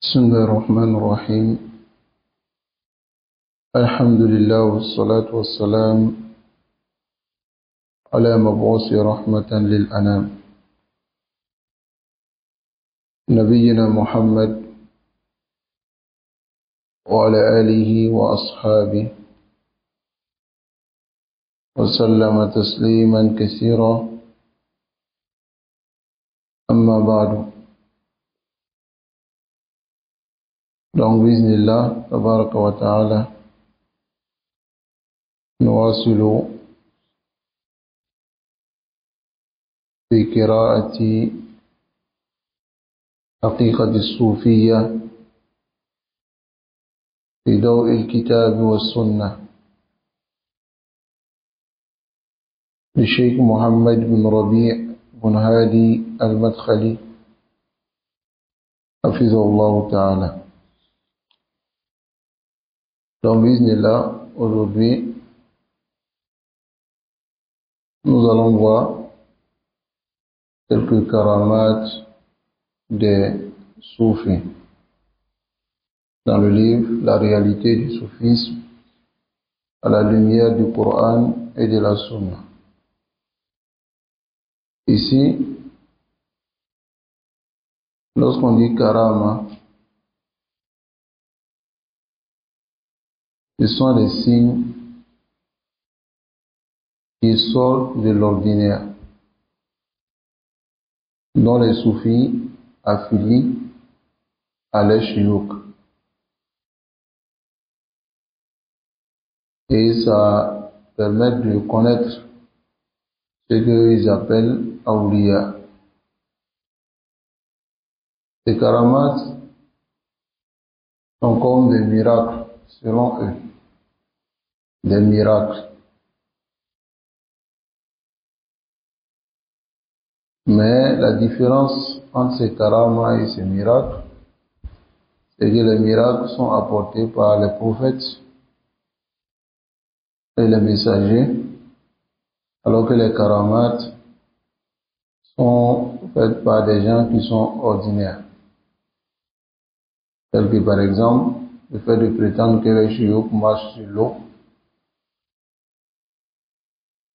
بسم الله الرحمن الرحيم. الحمد لله والصلاة والسلام على مبعوث رحمة للأنام نبينا محمد وعلى آله وأصحابه وسلم تسليما كثيرا. أما بعد، donc biznillah tabaraka wa ta'ala نواصل في قراءة حقيقة الصوفية في ضوء الكتاب والسنة للشيخ محمد بن ربيع بن هادي المدخلي حفظه الله تعالى. Donc, bismillah, aujourd'hui, nous allons voir quelques karamats des soufis dans le livre La réalité du soufisme à la lumière du Coran et de la Sunna. Ici, lorsqu'on dit karama, ce sont des signes qui sortent de l'ordinaire, dont les soufis affilient à les chiouk. Et ça permet de connaître ce qu'ils appellent awliya. Ces karamats sont comme des miracles, selon eux, des miracles. Mais la différence entre ces karamas et ces miracles, c'est que les miracles sont apportés par les prophètes et les messagers, alors que les karamat sont faits par des gens qui sont ordinaires. Tel que par exemple, le fait de prétendre que les chiouk marchent sur l'eau,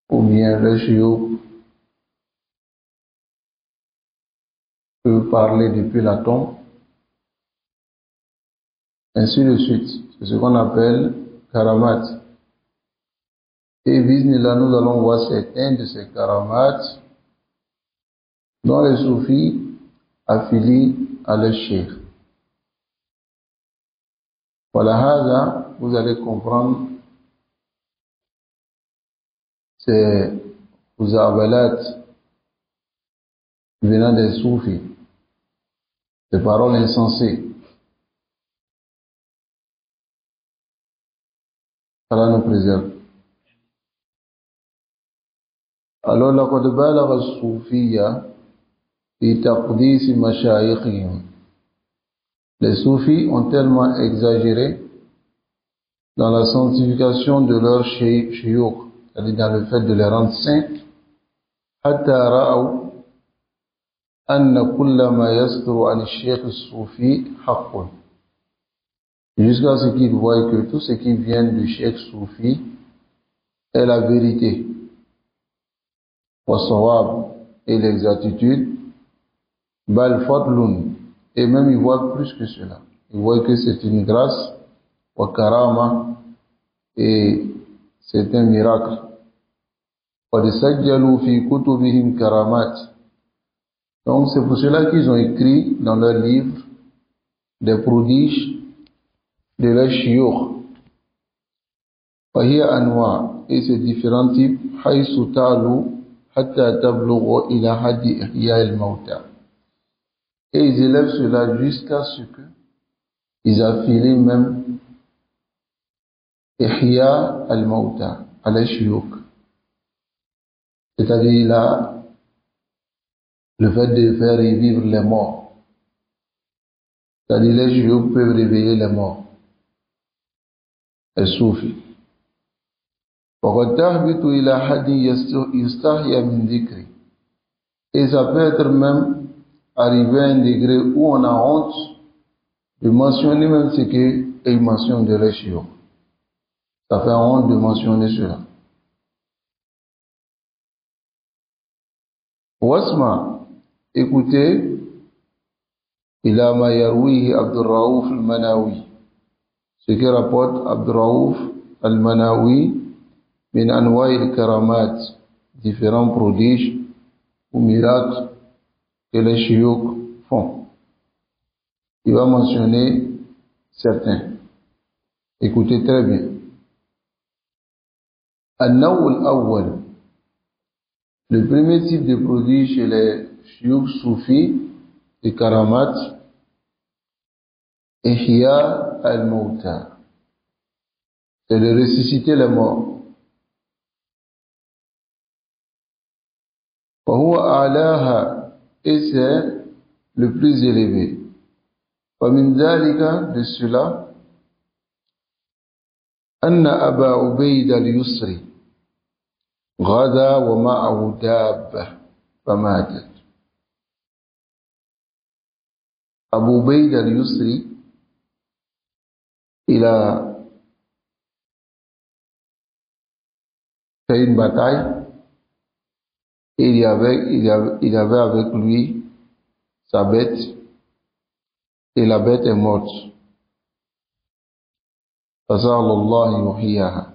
ou bien les chiouk peut parler depuis la tombe, ainsi de suite. C'est ce qu'on appelle karamat. Et bismillah, nous allons voir certains de ces karamats dont les soufis affilient à leur cheikh. Voilà, vous allez comprendre ces khuza'abalat venant des soufis, ces paroles insensées. Allah nous préserve. Alors, لقد بالغ الصوفية في تقديس مشايخهم. Les soufis ont tellement exagéré dans la sanctification de leurs shiouk, c'est-à-dire dans le fait de les rendre saints, حتى رأوا أن كل ما يصدر عن الشيخ الصوفي حق. Jusqu'à ce qu'ils voient que tout ce qui vient du cheikh soufi est la vérité, والصواب et l'exactitude, bal fadlun, et même ils voient plus que cela. Ils voient que c'est une grâce, wa karama, et c'est un miracle. قد سجلوا في كتبهم كرامات. Donc c'est pour cela qu'ils ont écrit dans leurs livres des prodiges de leurs shioukh. وهي أنواع, et ces différents types, حيث تعلو حتى تبلغ إلى حد إحياء الموتى. Et ils élèvent cela jusqu'à ce que ils affilent même إحياء الموتى à la shioukh. C'est-à-dire là, le fait de faire revivre les morts. C'est-à-dire les shioukh peuvent réveiller les morts. Les soufis. وقد تهبط إلى حد يستحيا من ذكره. Et ça peut être même arrivé à un degré où on a honte de mentionner même ce qu'ils mentionnent de les chiots. Ça fait honte de mentionner cela. Wasma, écoutez, ila ma yarwihi Abdurraouf al-Manawi, ce que rapporte Abdurraouf al-Manawi min anwa'i al-karamat, différents prodiges ou miracles que les chiots font. Il va mentionner certains. Écoutez très bien. An-Naw al-Awwal, le premier type de prodige chez les chiots soufis et karamat, Ihya al-Mawta, c'est de ressusciter les morts. Wa huwa a'laha, et c'est le plus élevé. Wa min dhalika, de cela, anna Aba Ubayd al-Yusri غدا ومعه دابة فماتت. Abu Ubayd al-Yusri, il a fait une bataille et il avait avec lui sa bête et la bête est morte. Fasallallahu yuhyiha.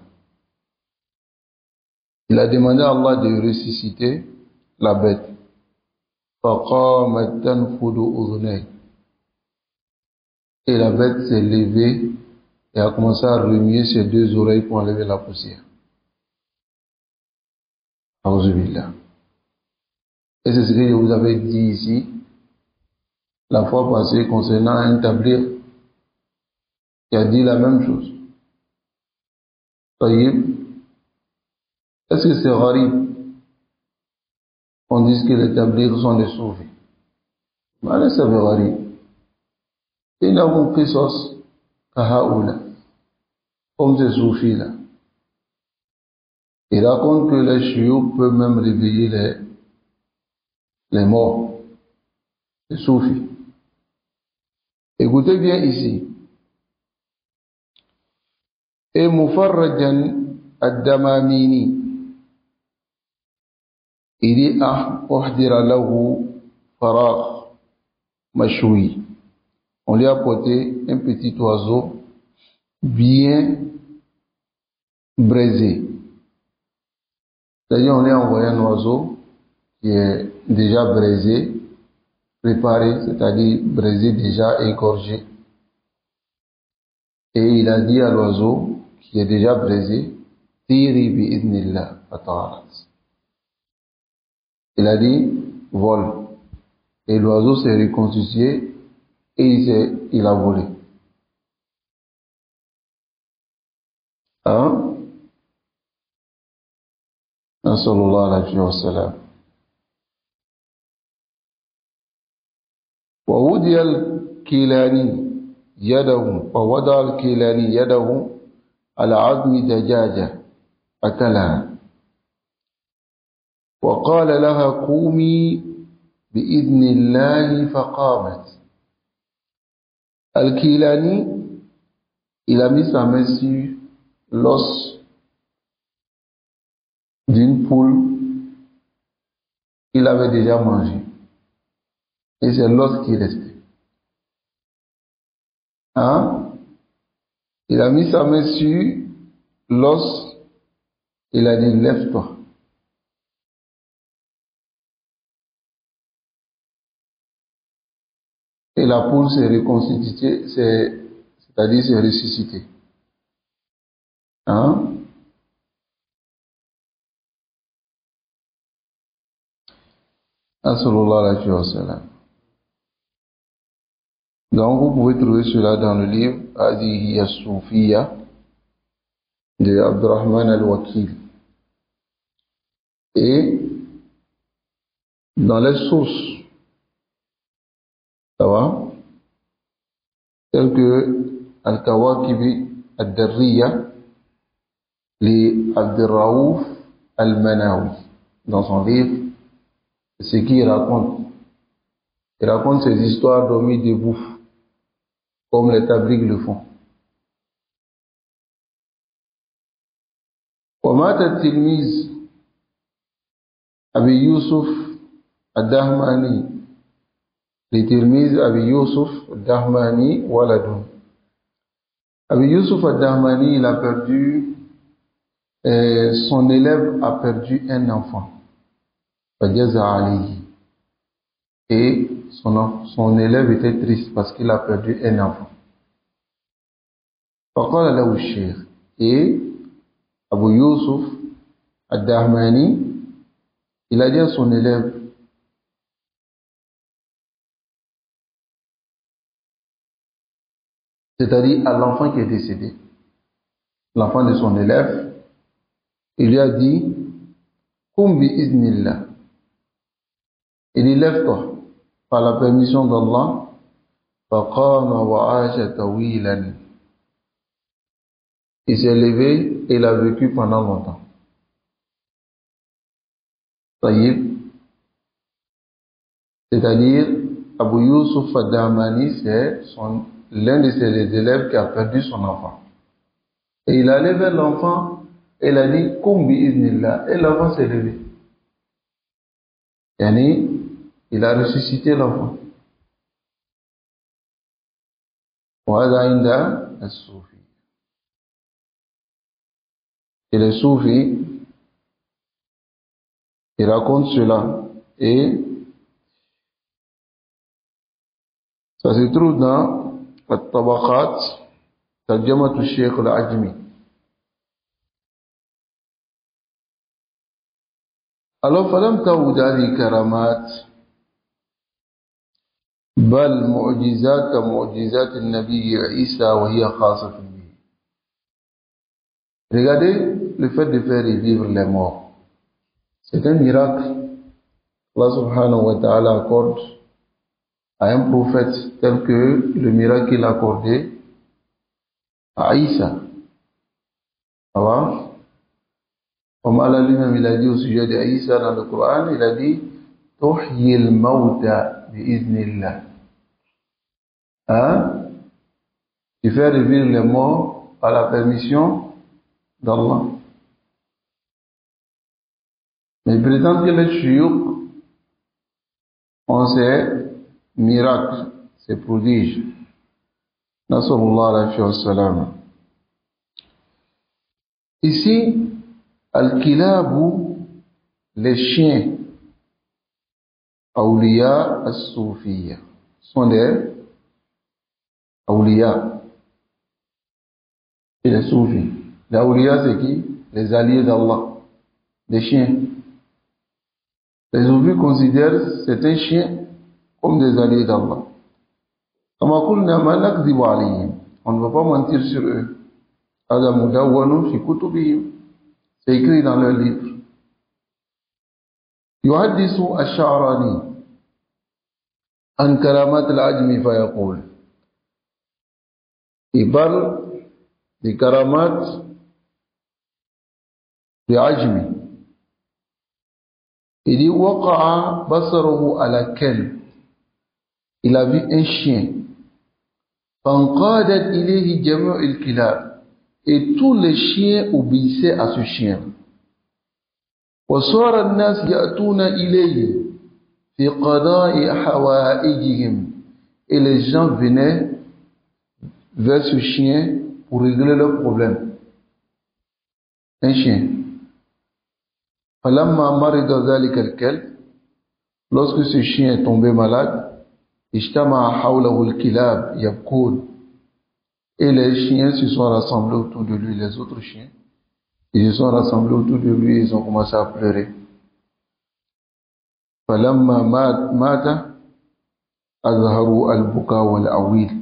Il a demandé à Allah de ressusciter la bête. Faqamat tanfudu udhnay. Et la bête s'est levée et a commencé à remuer ses deux oreilles pour enlever la poussière. Auzubillah. Et c'est ce que je vous avais dit ici la fois passée concernant un tablir qui a dit la même chose. Taïb. Est-ce que c'est gharib qu'on dise que les tablighs sont des soufis? Mais c'est gharib. Ils n'ont pris sauce kahaoula, comme ces soufis-là. Il raconte que les chiots peuvent même réveiller les morts, les soufis. Écoutez bien ici. Et Mufarrajan ad-Damamini, il dit uhdira lahu faragh mashwi. On lui a apporté un petit oiseau bien braisé. C'est-à-dire on lui a envoyé un oiseau qui est déjà braisé, préparé, c'est-à-dire braisé déjà égorgé. Et il a dit à l'oiseau qui est déjà braisé, tiri bi idnillah fatarat. Il a dit, vole. Et l'oiseau s'est reconstitué et il a volé. Hein? Sallallahu alayhi wa sallam. ووضع الكيلاني يده ووضع الكيلاني يده على عظم دجاجة أكلها وقال لها قومي بإذن الله فقامت. Al-Kilani, il a mis sa main sur l'os d'une poule qu'il avait déjà mangé. Et c'est l'os qui restait. Hein? Il a mis sa main sur l'os, il a dit lève-toi. Et la poule s'est reconstituée, c'est-à-dire s'est ressuscitée. Hein? Sallallahu alayhi wa sallam. Donc vous pouvez trouver cela dans le livre Hadihi as-Soufiyya de Abdurrahman al-Wakil. Et dans les sources, ça va, telles que Al-Kawakibi al-Darriya, les Abdurraouf al-Manawi, dans son livre, ce qu'il raconte. Il raconte ces histoires d'hommes de bouffe. comme les tablighs le font. ومات التلميذ أبي يوسف الدهماني لتلميذ أبي يوسف الدهماني ولد. Abi Yusuf al-Dahmani, il a perdu, son élève a perdu un enfant. Et son élève était triste parce qu'il a perdu un enfant. فقال له الشيخ. Et Abu Yusuf al-Dahmani, il a dit à son élève, c'est-à-dire à l'enfant qui est décédé, l'enfant de son élève, il lui a dit, Kum bi iznillah. Il dit, lève-toi, par la permission d'Allah, faqama wa asha tawilan. Il s'est levé et il a vécu pendant longtemps. C'est-à-dire, Abu Yusuf al-Dahmani, c'est l'un de ses élèves qui a perdu son enfant. Et il allait vers l'enfant et il a dit, Kum bi iznillah. Et l'enfant s'est levé. Yani, il a ressuscité l'enfant. وهذا عند الصوفي. Et les soufis, ils racontent cela. Et ça se trouve dans الطبقات ترجمة الشيخ العجمي. Alors فلم تعود هذه كرامات بل معجزات كمعجزات النبي عيسى وهي خاصة به. Regardez le fait de faire revivre les morts. C'est un miracle. Allah subhanahu wa ta'ala accorde à un prophète tel que le miracle qu'il a accordé à Isa. Alors, comme Allah lui-même il a dit au sujet de Isa dans le Coran, il a dit Tuhyi al-mawta bi-iznillah. Hein? Tu fais revivre les morts par la permission d'Allah. Mais il prétend que les chiouk ont ces miracles, ces prodiges. Nasrullah alayhi wa sallam. Ici, al-kilabu, les chiens, awliya as-soufiyya, sont des awliya et les soufis. Les awliya, c'est qui? Les alliés d'Allah, les chiens. Les soufis considèrent certains chiens comme des alliés d'Allah. On ne va pas mentir sur eux. C'est écrit dans leur livre. يحدث الشعراني عن كرامات العجم فيقول. Il parle des karamat de Ajmi. Il dit وقع بصره على كلب. Il a vu un chien. فانقادت إليه جميع الكلاب. Et tous les chiens obéissaient à ce chien. وصار الناس يأتون إليه في قضاء حوائجهم. Et les gens venaient vers ce chien pour régler leurs problèmes. Un chien. فلما مرض ذلك الكلب. Lorsque ce chien est tombé malade, اجتمع حوله الكلاب يبكون. Et les chiens se sont rassemblés autour de lui, les autres chiens. Ils se sont rassemblés autour de lui et ils ont commencé à pleurer. فلما مات أظهروا البكاء والأويل.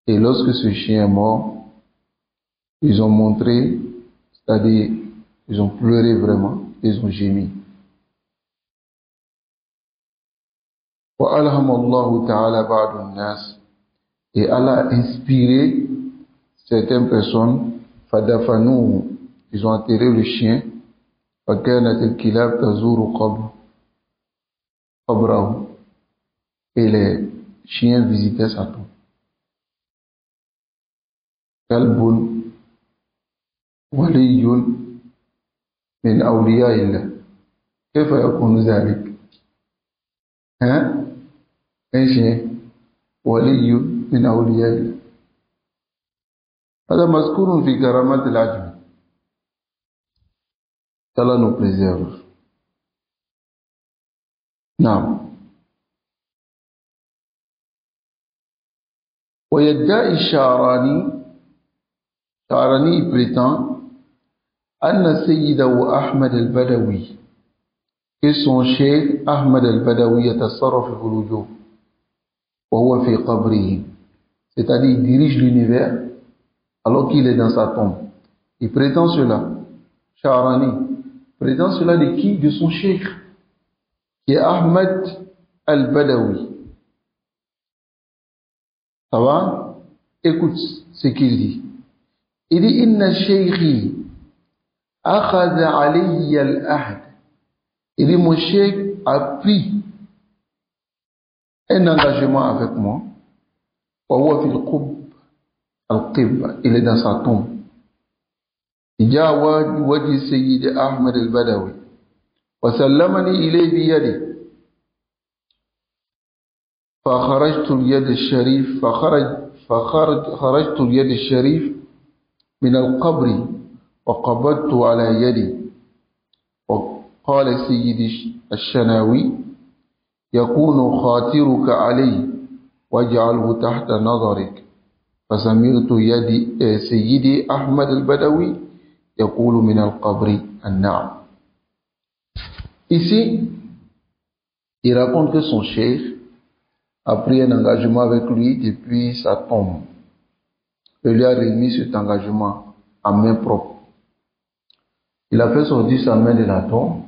Et lorsque ce chien est mort, ils ont montré, c'est-à-dire, ils ont pleuré vraiment, ils ont gémi. وألهم الله تعالى بعض الناس. Et Allah a inspiré certaines personnes, فدفنوه. Ils ont enterré le chien. فكانت الكلاب تزور قبره. Et les chiens visitaient sa tombe. كلب ولي من أولياء الله، كيف يكون ذلك؟ ها؟ ايش ولي من أولياء الله؟ هذا مذكور في كرامات العجم. Allah nous préserve. نعم. ويدعي الشعراني prétend أن سيده أحمد البدوي que son cheikh Ahmad al-Badawi يتصرف في الوجوه وهو في قبره, c'est-à-dire il dirige l'univers alors qu'il est dans sa tombe. Il prétend cela. Sha'rani prétend cela de qui? De son cheikh, qui est Ahmad al-Badawi. Ça va? Écoute ce qu'il dit. Il dit Inna shaykhi akhadha alayya al-ahd. Il dit mon cheikh a pris un engagement avec moi. Wa huwa fi al-qibba. Il est dans sa tombe. جاء وجه سيد أحمد البدوي وسلمني إليه بيدي فخرجت اليد الشريف من القبر وقبضت على يدي. وقال سيدي الشناوي يكون خاطرك عليه واجعله تحت نظرك. فسمعت يدي سيدي أحمد البدوي يقول من القبر النعم. Ici, il raconte que son cheikh a pris un engagement avec lui depuis sa tombe. Il lui a remis cet engagement à main propre. Il a fait sortir sa main de la tombe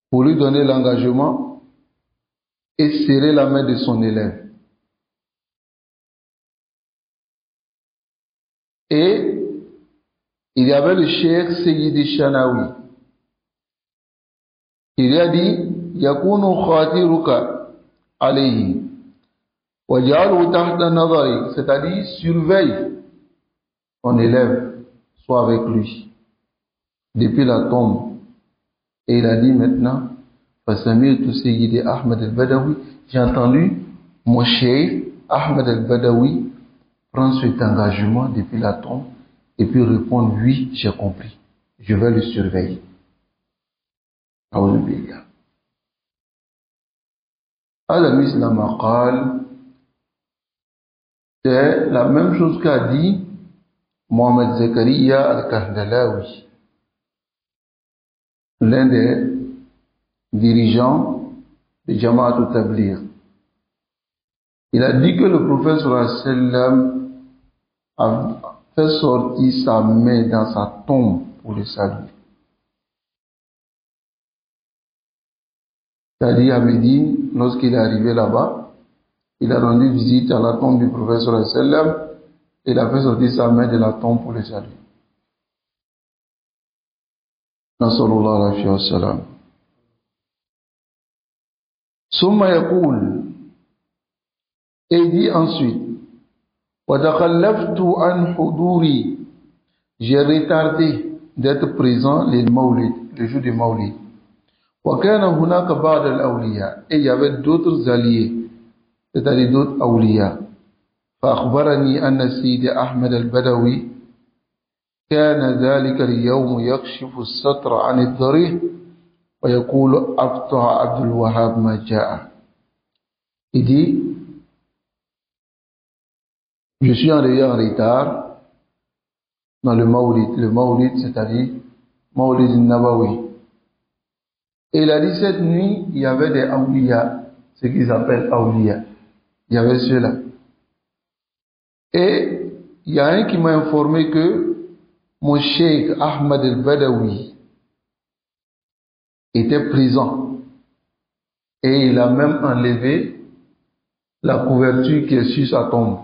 pour lui donner l'engagement et serrer la main de son élève. Et il y avait le cheikh Sayyidi Shanawi qui lui a dit Yakunu khatiruka alayhi waj'alhu tahta nadhari, c'est-à-dire surveille ton élève, sois avec lui depuis la tombe. Et il a dit maintenant Fasami'tu Sayyidi Ahmad al-Badawi, j'ai entendu mon cheikh Ahmad al-Badawi prendre cet engagement depuis la tombe et puis répondre oui, j'ai compris, je vais le surveiller. C'est la même chose qu'a dit Mohamed Zakaria al-Kahdalawi, l'un des dirigeants de Jama'at al-Tabligh. Il a dit que le prophète sallallahu alayhi wa sallam a fait sortir sa main dans sa tombe pour le saluer. C'est-à-dire à Médine, lorsqu'il est arrivé là-bas, il a rendu visite à la tombe du prophète sallallahu alayhi wa sallam et il a fait sortir sa main de la tombe pour le saluer. Nasallallahu alayhi wa sallam. Summa yaqul, et il dit ensuite وَتَخَلَّفْتُ عَنْ حُضُورِي, j'ai retardé d'être présent le Mawlid, le jour du Mawlid. وَكَانَ هُنَاكَ بَعْضَ الْأَوْلِيَاء, et il y avait d'autres alliés, c'est-à-dire d'autres awliya. فأخبرني أن سيد أحمد البدوي كان ذلك اليوم يكشف الستر عن الضريح ويقول أفتح عبد الوهاب ما جاء. Il dit je suis arrivé en retard dans le Mawlid. Le Mawlid, c'est-à-dire Mawlid Nabawi. Et il a dit cette nuit, il y avait des awliya, ce qu'ils appellent awliya. Il y avait ceux-là. Et il y a un qui m'a informé que mon cheikh Ahmad al-Badawi était présent. Et il a même enlevé la couverture qui est sur sa tombe.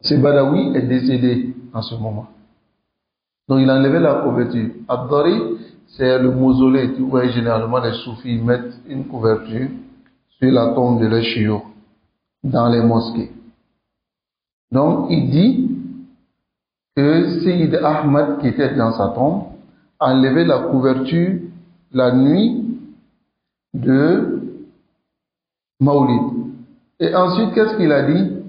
Ce Badawi est décédé en ce moment. Donc il a enlevé la couverture. Ad-Dari, c'est le mausolée. Tu vois, généralement les soufis mettent une couverture sur la tombe de leur chiot. dans les mosquées. Donc il dit que Sayyid Ahmad, qui était dans sa tombe, a enlevé la couverture la nuit de Maulid. Et ensuite, qu'est-ce qu'il a dit?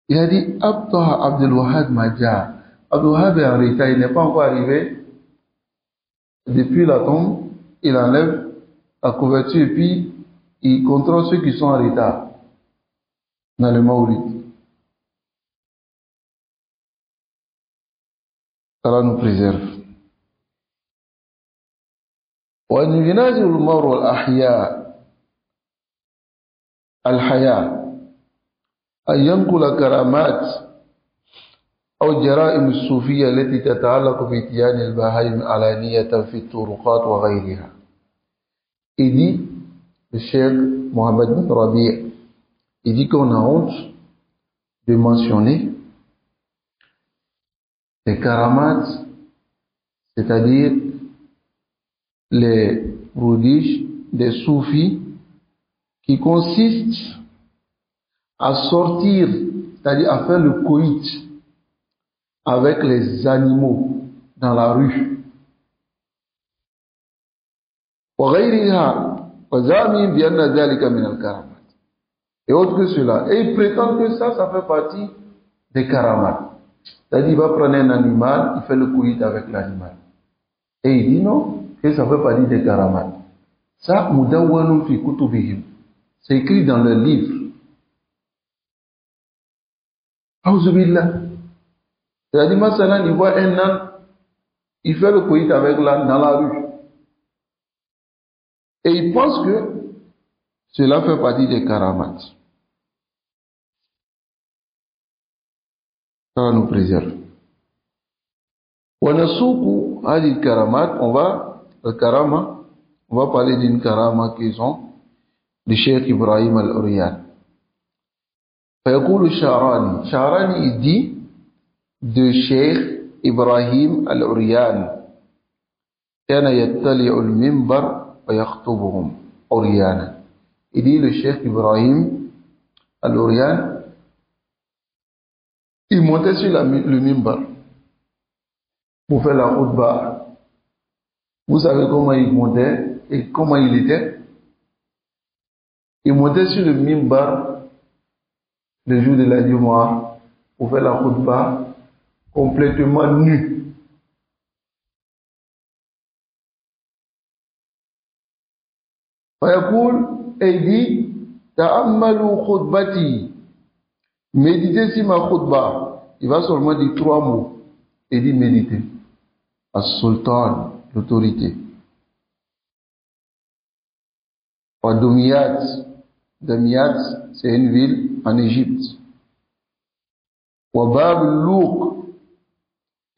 Il a dit Abdullah Abdul Wahhab Maja. Abdul Wahhab est en retard, il n'est pas encore arrivé. Depuis la tombe, il enlève la couverture et puis il contrôle ceux qui sont en retard dans le Maulid. Allah nous préserve. وأن ينازل المرء الأحياء الحياة أن ينقل كرامات أو جرائم الصوفية التي تتعلق بإتيان البهائم علانية في الطرقات وغيرها. Il dit, le cheikh Mohamed bin Rabi', il dit qu'on a honte de mentionner les karamats, c'est-à-dire les prodiges des soufis qui consistent à sortir, c'est-à-dire à faire le coït avec les animaux dans la rue. Et autre que cela. Et il prétend que ça fait partie des karamats. C'est-à-dire il va prendre un animal, il fait le coït avec l'animal. Et il dit non, que ça fait partie des karamats. Ça, mudawwanun fi kutubihim. C'est écrit dans le livre. Auzubillah. C'est-à-dire, maintenant, il voit un âne, il fait le coït avec l'âne dans la rue. Et il pense que cela fait partie des karamats. Ça nous préserve. Wanasuku hadi karamat, on va parler d'une karama qu'ils ont, du Cheikh Ibrahim al-Uriyan. فيقول الشعراني, Sha'rani il dit de Cheikh Ibrahim al-Uriyan, كان يتلع المنبر ويخطبهم عريانا. Il dit le Cheikh Ibrahim al-Uriyan, il montait sur le minbar pour faire la khutbah. Vous savez comment il montait et comment il était? Il montait sur le minbar le jour de la Jumu'ah pour faire la khutbah complètement nu. Et il dit Ta'ammalu khutbati, méditez sur ma khutbah. Il va seulement dire 3 mots. Il dit méditer. As-Sultan, l'autorité. Wa Dumiyat. Dumiyat, c'est une ville en Égypte. Wa Bab al-Louq.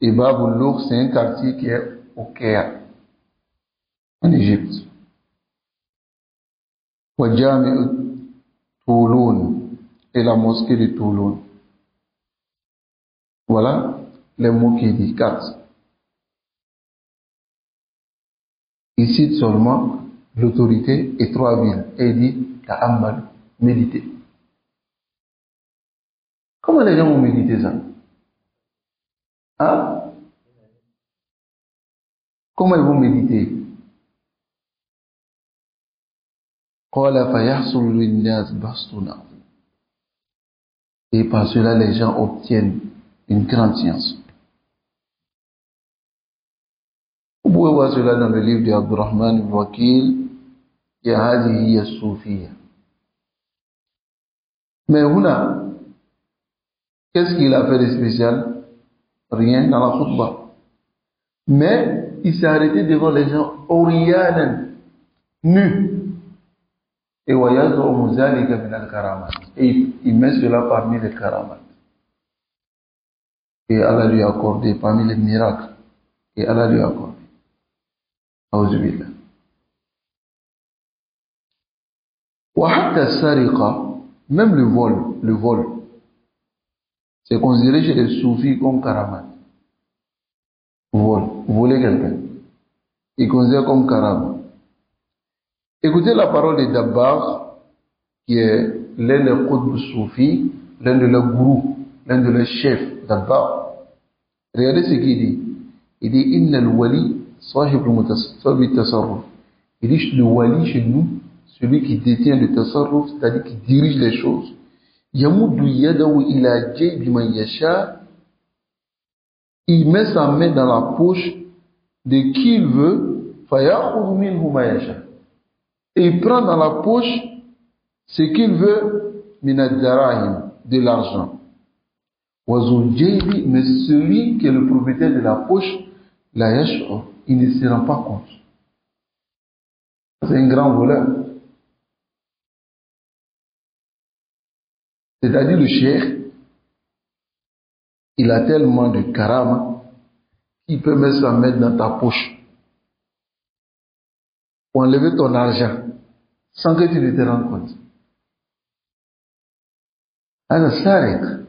Et Bab al-Louq, c'est un quartier qui est au Caire, en Égypte. Wa Jami' Touloun, et la mosquée de Touloun. Voilà les mots qu'il dit, 4. Il cite seulement l'autorité et 3 villes. Et il dit Ta'ammal, méditer. Comment les gens vont méditer ça? Hein? Comment ils vont méditer? Et par cela, les gens obtiennent une grande science. Vous pouvez voir cela dans le livre d'Abdurrahman ibn Wakil, qui est Hadihi as-Soufiyya. Mais qu'est-ce qu'il a fait de spécial? Rien dans la khutbah. Mais il s'est arrêté devant les gens oriyanan, nus. Et il met cela parmi les karamat. Et Allah lui a accordé parmi les miracles. Et Allah lui a accordé. Auzubillah. Wa hatta sariqa, même le vol, c'est considéré chez les soufis comme karamat. Voler quelqu'un, il considère comme karamat. Écoutez la parole de Dabbar qui est l'un des qutb soufis, l'un de leurs gourous, l'un de leurs chefs d'abord. Regardez ce qu'il dit. Il dit Inna al-wali sahib al-tasarruf. Il dit le wali chez nous, celui qui détient le tasarruf, c'est-à-dire qui dirige les choses. Yamuddu yadahu ila jaybi man yasha. Il met sa main dans la poche de qui il veut, fayakhudhu minhu ma yasha. Et il prend dans la poche ce qu'il veut, min ad-darahim, de l'argent. Mais celui qui est le propriétaire de la poche, la yash'ur, il ne se rend pas compte. C'est un grand voleur. C'est-à-dire le cheikh, il a tellement de karama qu'il peut mettre sa main dans ta poche pour enlever ton argent sans que tu ne te rendes compte. Alors, ça arrête.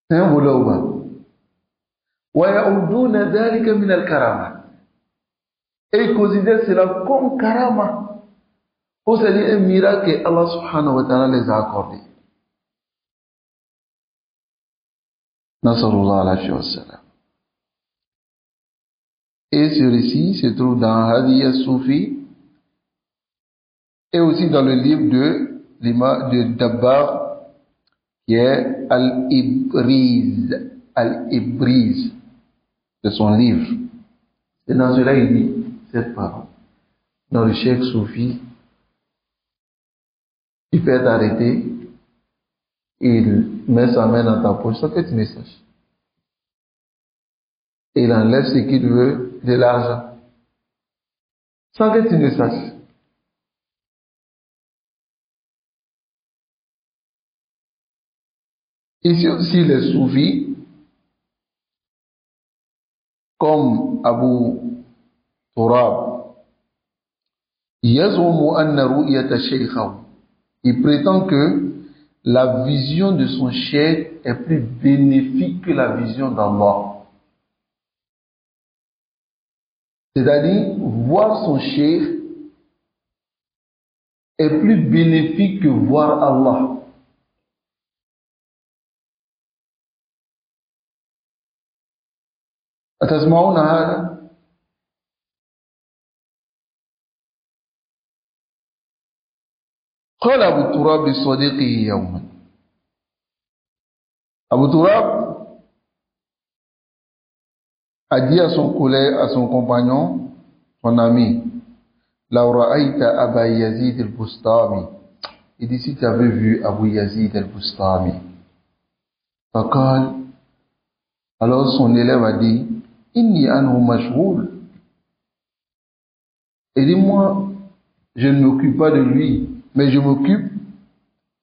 C'est un voleur ou pas? وَيَعُدُّونَ ذَلِكَ مِنَ الْكَرَامَةِ. Et ils considèrent cela comme karama. C'est un miracle que Allah subhanahu wa ta'ala les a accordés. Nasrullah alayhi wa sallam. Et ce récit se trouve dans Hadi al-Soufi et aussi dans le livre de Dabbar qui est Al-Ibriz. Al-Ibriz, c'est son livre. Et dans cela, il dit cette parole. Dans le cheikh Soufi, il peut t'arrêter, il met sa main dans ta poche sans que tu ne saches. Et il enlève ce qu'il veut de l'argent sans que tu ne saches. Ici aussi, les soufis, comme Abu Turab, يزعم أن رؤية شيخه. Il prétend que la vision de son cheikh est plus bénéfique que la vision d'Allah. C'est-à-dire, voir son cheikh est plus bénéfique que voir Allah. أتسمعون هذا؟ قال أبو تراب لصديقه يوما. Abu Turab a dit à son collègue, à son compagnon, son ami, لو رأيت أبا يزيد البسطامي. Il dit si tu avais vu Abu Yazid al-Bustami. فقال, alors son élève a dit, Inni anhu mashghul. Il dit moi, je ne m'occupe pas de lui, mais je m'occupe.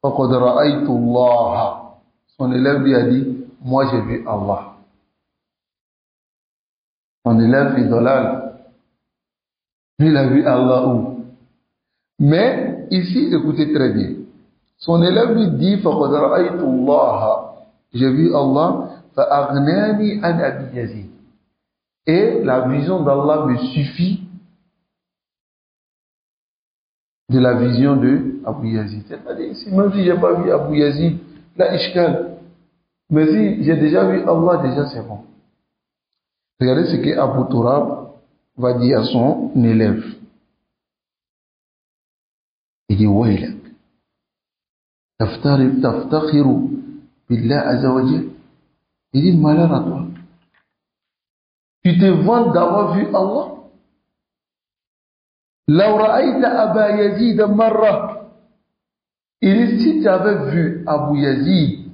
فقد رأيت الله. Son élève lui a dit, moi j'ai vu Allah. Son élève idolâtre, lui il a vu Allah où? Mais ici, écoutez très bien. Son élève lui dit, فقد رأيت الله. J'ai vu Allah. فأغناني عن أبي يزيد. Et la vision d'Allah me suffit de la vision de Abu Yazid. C'est-à-dire, même si je n'ai pas vu Abu Yazid, là, ishkal. Mais si j'ai déjà vu Allah, déjà c'est bon. Regardez ce que Abu Turab va dire à son élève. Il dit, Wailak, taftakhiru billah azza wa jal. Il dit, malheur à toi. Tu te vantes d'avoir vu Allah. لو رأيت أبا يزيد مرة. Il dit, si tu avais vu Abu Yazid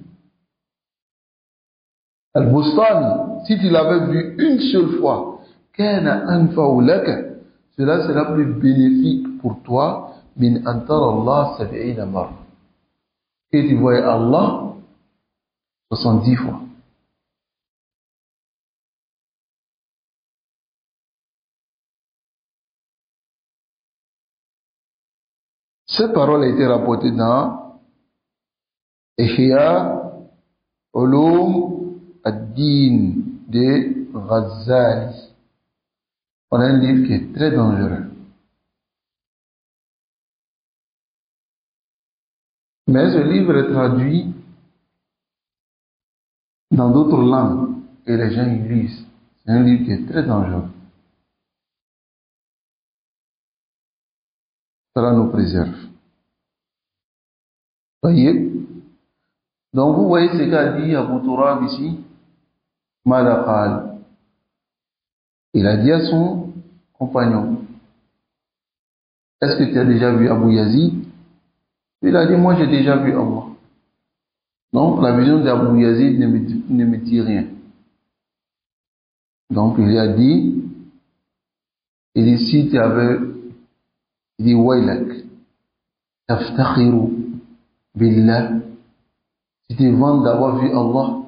al-Bustami, si tu l'avais vu une seule fois, كان أنفع لك. Cela sera plus bénéfique pour toi من أن ترى الله 70 مرة. Et tu voyais Allah 70 fois. Cette parole a été rapportée dans Ihya Ulum ad-Din de Ghazali. On a un livre qui est très dangereux. Mais ce livre est traduit dans d'autres langues et les gens y lisent. C'est un livre qui est très dangereux. Cela nous préserve. Voyez? Donc vous voyez ce qu'a dit Abu Turab ici. Madaqal. Il a dit à son compagnon, est-ce que tu as déjà vu Abu Yazid? Il a dit, moi j'ai déjà vu Allah. Donc la vision d'Abu Yazid ne me dit rien. Donc il a dit, si tu avais, il dit, Waylak, taftakhiru billah, tu te vantes d'avoir vu Allah.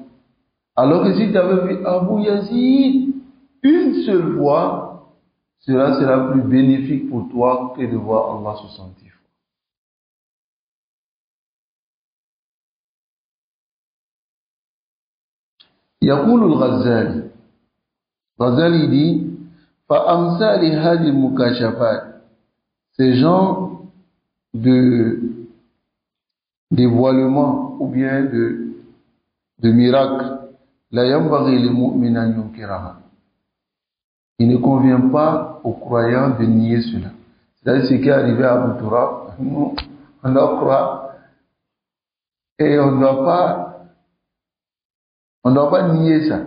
Alors que si tu avais vu Abu Yazid une seule fois, cela sera plus bénéfique pour toi que de voir Allah 70 fois. يقول الغزالي dit فأمثال هذه المكاشفات, ces genres de dévoilement ou bien de miracles, لا ينبغي للمؤمن أن ينكرها. Il ne convient pas aux croyants de nier cela. C'est-à-dire ce qui est arrivé à Abu Turab, nous, on doit croire et on ne doit pas nier ça.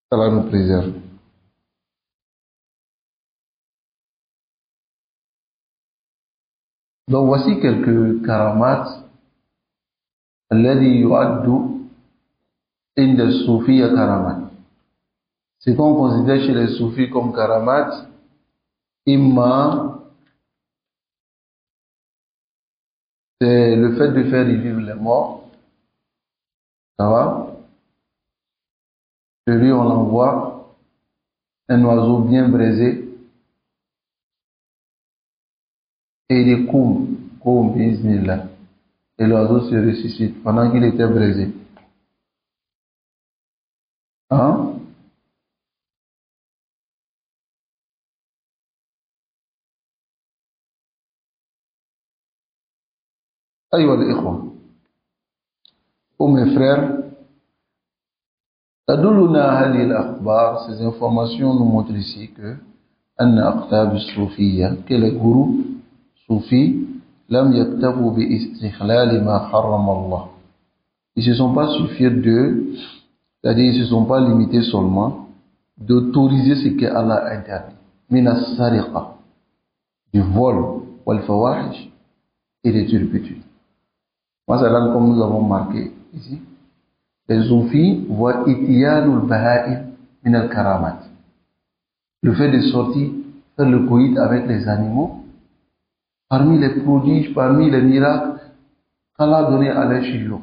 Ça nous préserve. Donc voici quelques karamat الذي يعد عند الصوفية karamat. Ce qu'on considère chez les soufis comme karamat, c'est le fait de faire revivre les morts. Ça va? Celui on l'envoie un oiseau bien braisé et il est koum, bismillah. Et l'oiseau se ressuscite pendant qu'il était braisé. Hein? Aïwa l'ikhwa. Oh mes frères, تدلنا هذه الأخبار, ces informations nous montrent ici que أن أقطاب الصوفية, que les gourous soufis لم يكتفوا باستحلال ما حرم الله. Ils ne se sont pas suffis c'est-à-dire ils ne se sont pas limités seulement d'autoriser ce que Allah a interdit. من السرقة, du vol, والفواحش, et des turpitudes. Moi, c'est là comme nous avons marqué ici. Les soufis voient itiyanul baha'im min al-karamat. Le fait de sortir, faire le coït avec les animaux, parmi les prodiges, parmi les miracles qu'Allah a donné à les chiyukh.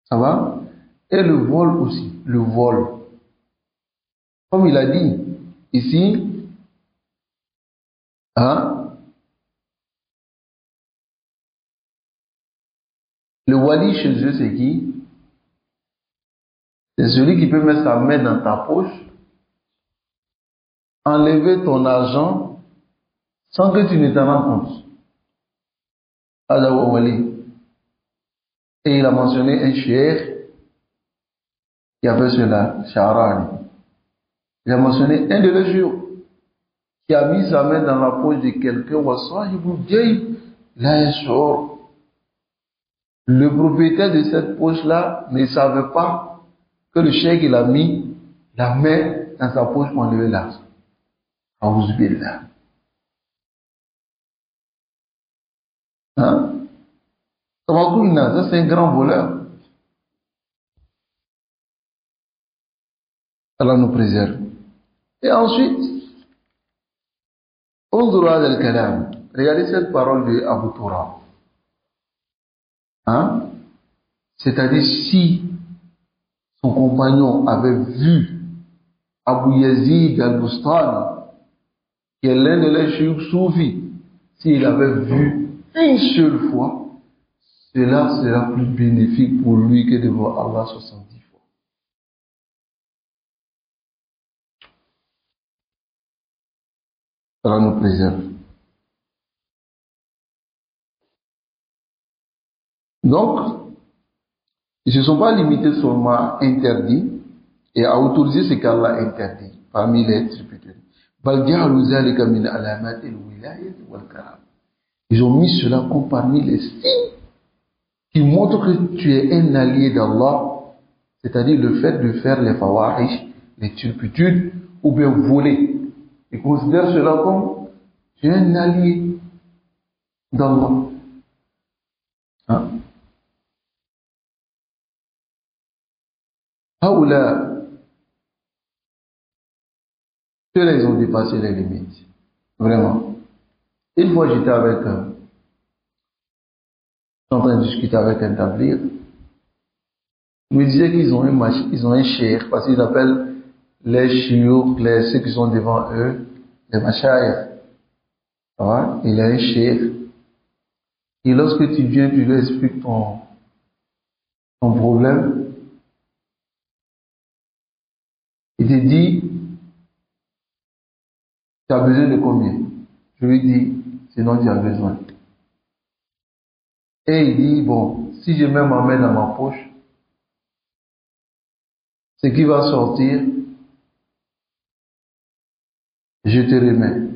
Ça va? Et le vol aussi, le vol. Comme il a dit ici, hein, le wali chez eux, c'est qui? C'est celui qui peut mettre sa main dans ta poche, enlever ton argent sans que tu ne t'en rendes compte. Adawa wali. Et il a mentionné un cheikh qui avait cela, Sha'rani. Il a mentionné un de les jours qui a mis sa main dans la poche de quelqu'un, le propriétaire de cette poche-là ne savait pas que le cheikh il a mis la main dans sa poche pour enlever l'argent. Aouzbillah. Hein? Ça c'est un grand voleur. Allah nous préserve. Et ensuite, regardez cette parole de Abu Turab. Hein? C'est-à-dire si son compagnon avait vu Abu Yazid al-Bustani, qui est l'un de les chouïks soufis, s'il avait vu une seule fois, cela sera plus bénéfique pour lui que de voir Allah 70 fois. Allah nous préserve. Donc, ils ne se sont pas limités seulement à interdire et à autoriser ce qu'Allah interdit parmi les tributaires. Ils ont mis cela comme parmi les signes qui montrent que tu es un allié d'Allah, c'est-à-dire le fait de faire les fawahish, les turpitudes ou bien voler. Ils considèrent cela comme tu es un allié d'Allah. Hein? Là, ceux-là, ils ont dépassé les limites. Vraiment. Une fois, j'étais en train de discuter avec un tablir. Il me disait qu'ils ont un cheikh, parce qu'ils appellent les chiouk, ceux qui sont devant eux, les mashayikh. Il a un cheikh. Et lorsque tu viens, tu lui expliques ton problème, il te dit, tu as besoin de combien? Je lui dis, sinon tu as besoin. Et il dit, bon, si je mets ma main dans ma poche, ce qui va sortir, je te remets.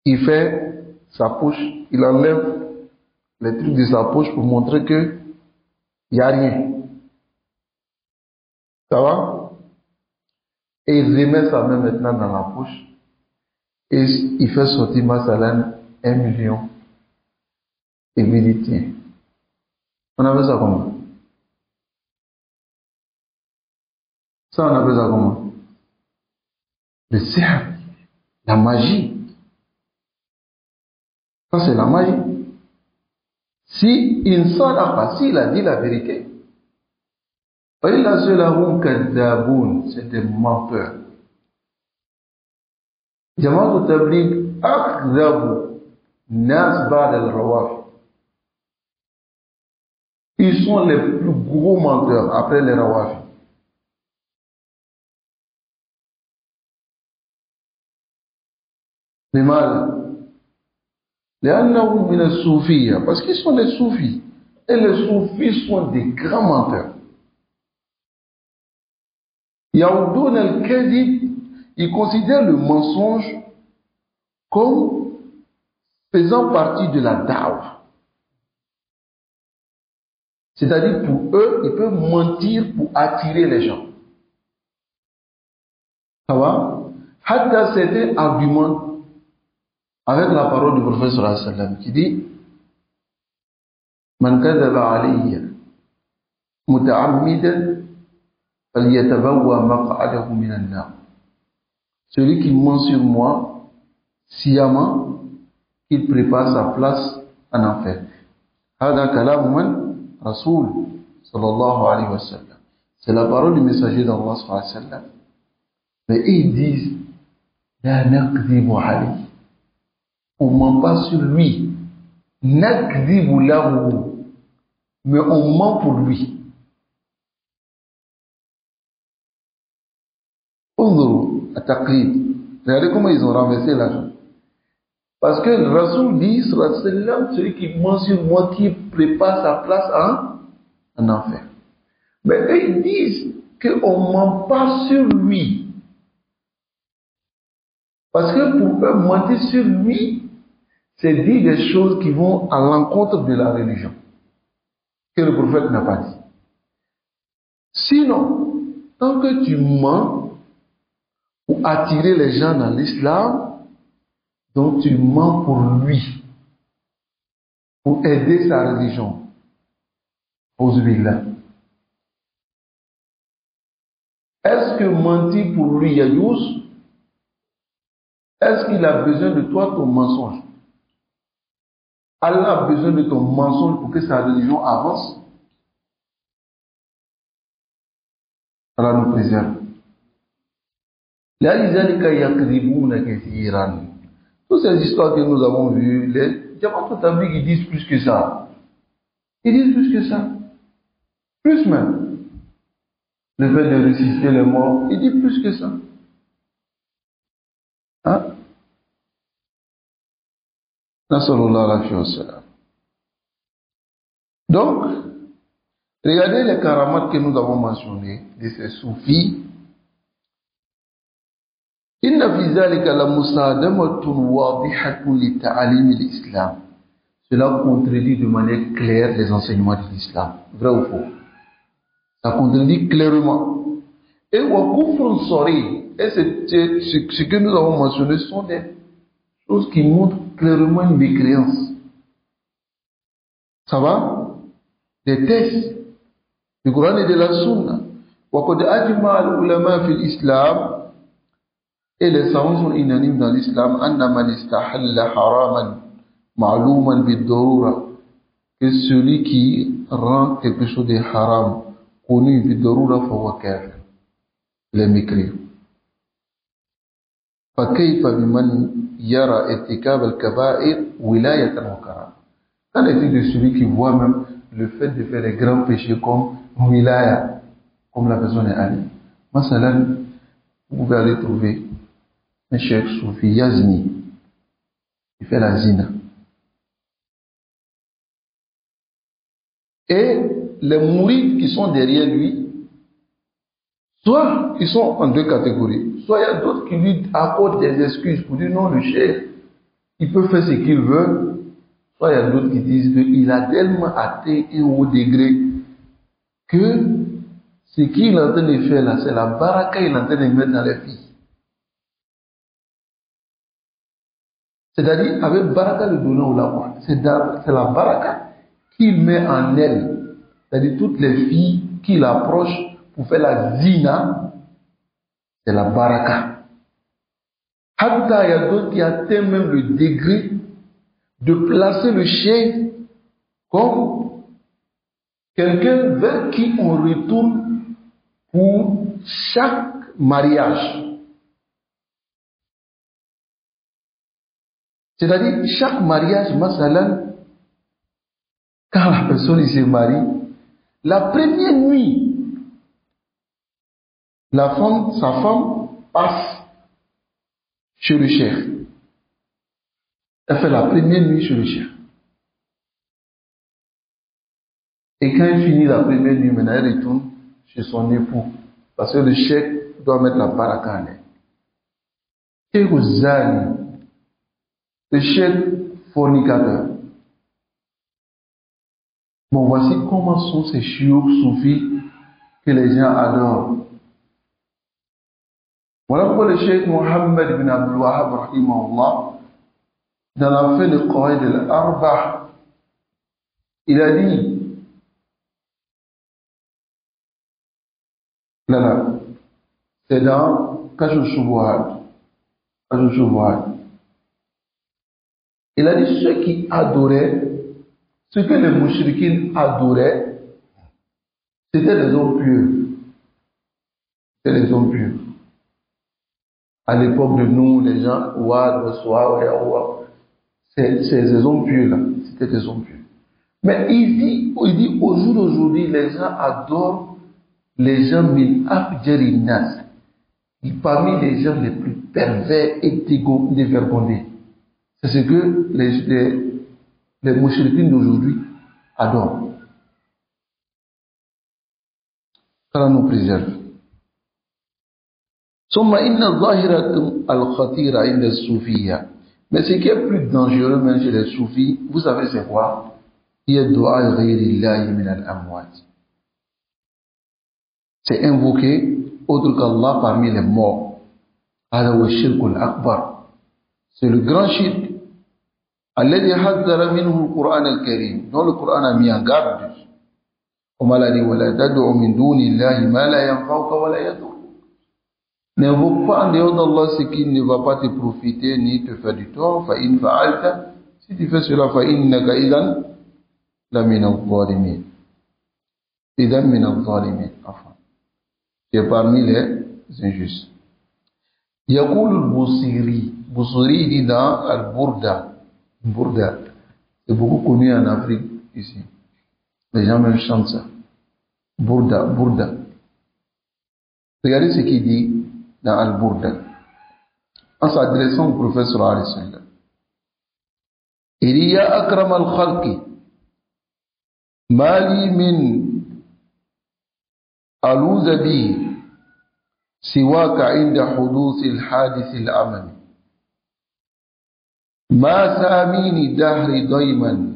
Il fait sa poche, il enlève les trucs de sa poche pour montrer que il n'y a rien. Ça va? Et il remet sa main maintenant dans la poche. Et il fait sortir ma salade 1 million. Et il dit, tiens. On appelle ça comment? Ça, on appelle ça comment? Le sihr. La magie. Ça, c'est la magie. Si il sadaqa, s'il a dit la vérité, c'est des menteurs. Jamaat al-Tabligh akzabu nas ba'd al-rawafi. Ils sont les plus gros menteurs après les rawafi. Les mâles. لأنهم من الصوفية, parce qu'ils sont des soufis. Et les soufis sont des grands menteurs. Yaoudun al-Kadib, ils considèrent le mensonge comme faisant partie de la da'wah. C'est-à-dire pour eux, ils peuvent mentir pour attirer les gens. Ça va? Hatta certains arguments avec la parole du prophète sallallahu alayhi wa sallam qui dit Man kadhaba alayya muta'ammidan falyatabawwa maq'adahu minan nar. Celui qui ment sur moi sciemment, il prépare sa place en enfer. Hada kalamu man Rasoul sallallahu alayhi wa sallam. C'est la parole du messager d'Allah sallallahu alayhi wa sallam. Mais ils disent La nakdhibu alayhi. On ne ment pas sur lui. Nakdhibu lahu. Mais on ment pour lui. Unzuru at-taqlid. Regardez comment ils ont renversé la chose. Parce que le Rasoul dit, celui qui ment sur moi, qui prépare sa place en enfer. Mais eux, ils disent qu'on ne ment pas sur lui. Parce que pour eux, mentir sur lui, c'est dire des choses qui vont à l'encontre de la religion, que le prophète n'a pas dit. Sinon, tant que tu mens pour attirer les gens dans l'islam, donc tu mens pour lui, pour aider sa religion. Est-ce que mentir pour lui, Yayouz, est-ce qu'il a besoin de toi, ton mensonge? Allah a besoin de ton mensonge pour que sa religion avance? Allah nous préserve. Toutes ces histoires que nous avons vues, les Jamaat al-Tabligh, ils disent plus que ça. Ils disent plus que ça. Plus même. Le fait de ressusciter les morts, ils disent plus que ça. Hein? Nasallallahu alayhi wa sallam. Donc, regardez les karamats que nous avons mentionnés de ces soufis. Inna fi zalika la musadamatun wadihatun li ta'alim l'islam. Cela contredit de manière claire les enseignements de l'islam. Vrai ou faux? Ça contredit clairement. Et wa kufrun sari. Et ce que nous avons mentionné sont des choses qui montrent clairement une mécréance. Ça va? Des textes du Coran et de la Sunna. وقد أجمع العلماء في الإسلام et les savants sont unanimes dans l'islam أن من استحل حراما معلوما بالضرورة que celui qui rend quelque chose de haram connu بالضرورة فهو كافر. Les mécréants. فكيف بمن يرى ارتكاب الكبائر ولاية وكرامة. Qu'en est-il de celui qui voit même le fait de faire des grands péchés comme wilaya, comme la personne est allée. Masalan, vous pouvez aller trouver un cheikh soufi Yazni, il fait la zina. Et les mourides qui sont derrière lui, soit ils sont en deux catégories, soit il y a d'autres qui lui accordent des excuses pour dire non, le cheikh, il peut faire ce qu'il veut. Soit il y a d'autres qui disent qu'il a tellement atteint un haut degré que ce qu'il est en train de faire là, c'est la baraka qu'il est en train de mettre dans les filles. C'est-à-dire, avec baraka le donnant ou la voix, c'est la baraka qu'il met en elle. C'est-à-dire, toutes les filles qu'il approche pour faire la zina, c'est la baraka. Hatta, il y a d'autres qui atteignent même le degré de placer le chien comme quelqu'un vers qui on retourne pour chaque mariage. C'est-à-dire, chaque mariage, masalan, quand la personne se marie, la première nuit, sa femme passe chez le chef. Elle fait la première nuit chez le chef. Et quand elle finit la première nuit, maintenant elle retourne chez son époux. Parce que le chef doit mettre la baraka en elle. Et vous allez, le chef fornicateur. Bon, voici comment sont ces chiours soufis que les gens adorent. Voilà pourquoi le cheikh Mohammed ibn Abdul Wahhab, rahimahullah, dans la fin de Qawaid al-Arba', il a dit, là, c'est dans Kashf Shubuhat. Il a dit ceux qui adoraient, ce que les mouchriquins adoraient, c'était les hommes pieux. C'était les hommes pieux. À l'époque de nous, les gens, ces hommes pieux là, c'était des hommes pieux. Mais il dit au jour d'aujourd'hui, les gens adorent les gens min afjari nas. Parmi les gens les plus pervers et dévergondés. C'est ce que les mouchriquins d'aujourd'hui adorent. qu'Allah nous préserve. ثم إن الظاهرة الخطيرة عند الصوفية. Mais ce qui est plus dangereux même chez les soufis, vous savez c'est quoi? Il y a dua غير الله من الأموات. C'est invoquer autre qu'Allah parmi les morts. هذا هو الشرك الأكبر. C'est le grand shirk. الذي حذر منه القرآن الكريم. dont le Coran a mis en garde. Comme Allah dit ولا تدع من دون الله ما لا ينفعك ولا يضرك. N'invoque pas en dehors d'Allah ce qui ne va pas te profiter ni te faire du tort. فإن فعلت, si tu fais cela, فإنك إذن لمن الظالمين. إذن من الظالمين. Enfin, tu es parmi les injustes. يقول البوصيري. Bousiri dit dans Al-Burda. Burda, c'est beaucoup connu en Afrique ici. Les gens même chantent ça. Burda, Burda. Regardez ce qu'il dit dans Al-Burda. en s'adressant au prophète sallallahu alayhi wa sallam. Il dit ya akram al-khalqi mali min aluza bi siwaka inda huduth al-hadith al-amami ma samini dahri dayman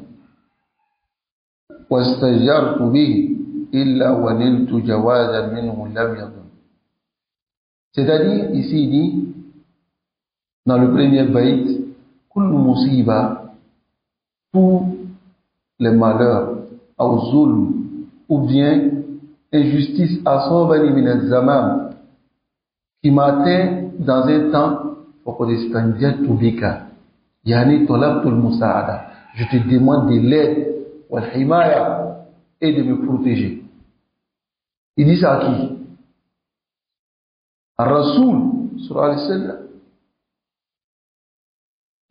واستجرت به إلا ونلت جوازا منه لم يضم. C'est-à-dire, ici il dit, dans le premier bayt, كل مصيبة, tous les malheurs, أو ظلم, ou bien injustice, أصابني من الزمان, qui m'atteint dans un temps, فقد استنجدت بك, يعني طلبت المساعدة, je te demande de l'aide, والحماية, et de me protéger. Il dit ça à qui? À Rasoul, sallallahu alayhi wa sallam,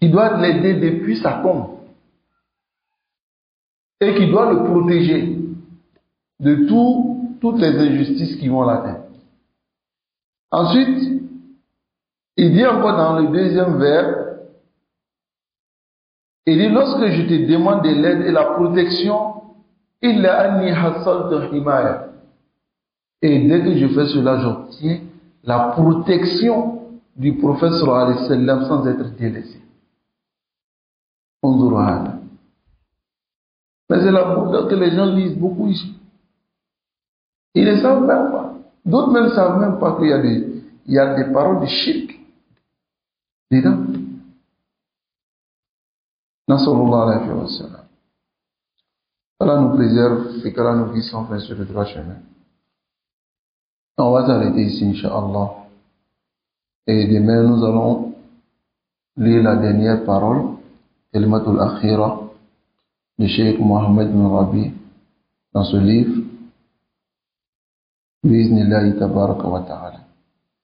qui doit l'aider depuis sa tombe et qui doit le protéger de toutes les injustices qui vont l'atteindre. Ensuite, il dit encore dans le deuxième vers, il dit lorsque je te demande de l'aide et la protection, illa anni hassaltu himaya. Et dès que je fais cela, j'obtiens la protection du prophète sallallahu alayhi wa sallam sans être délaissé. Mais c'est la bouddha que les gens lisent beaucoup ici. Ils ne savent même pas. D'autres même ne savent même pas qu'il y a des paroles de shirk dedans. Nasrullah alayhi wa sallam. Allah nous préserve et qu'Allah nous guide enfin sur le droit chemin. On va s'arrêter ici, Inch'Allah. Et demain, nous allons lire la dernière parole, Kalimatul Akhira, de Cheikh Mohammed bin Rabi, dans ce livre, Bi'iznillahi tabaraka wa ta'ala.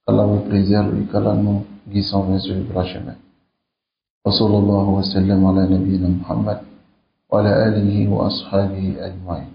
Qu'Allah nous préserve et qu'Allah nous guide enfin sur le droit chemin. Wa sallallahu wa sallam ala nabiyyina Muhammad wa ala alihi wa ashabihi ajma'in.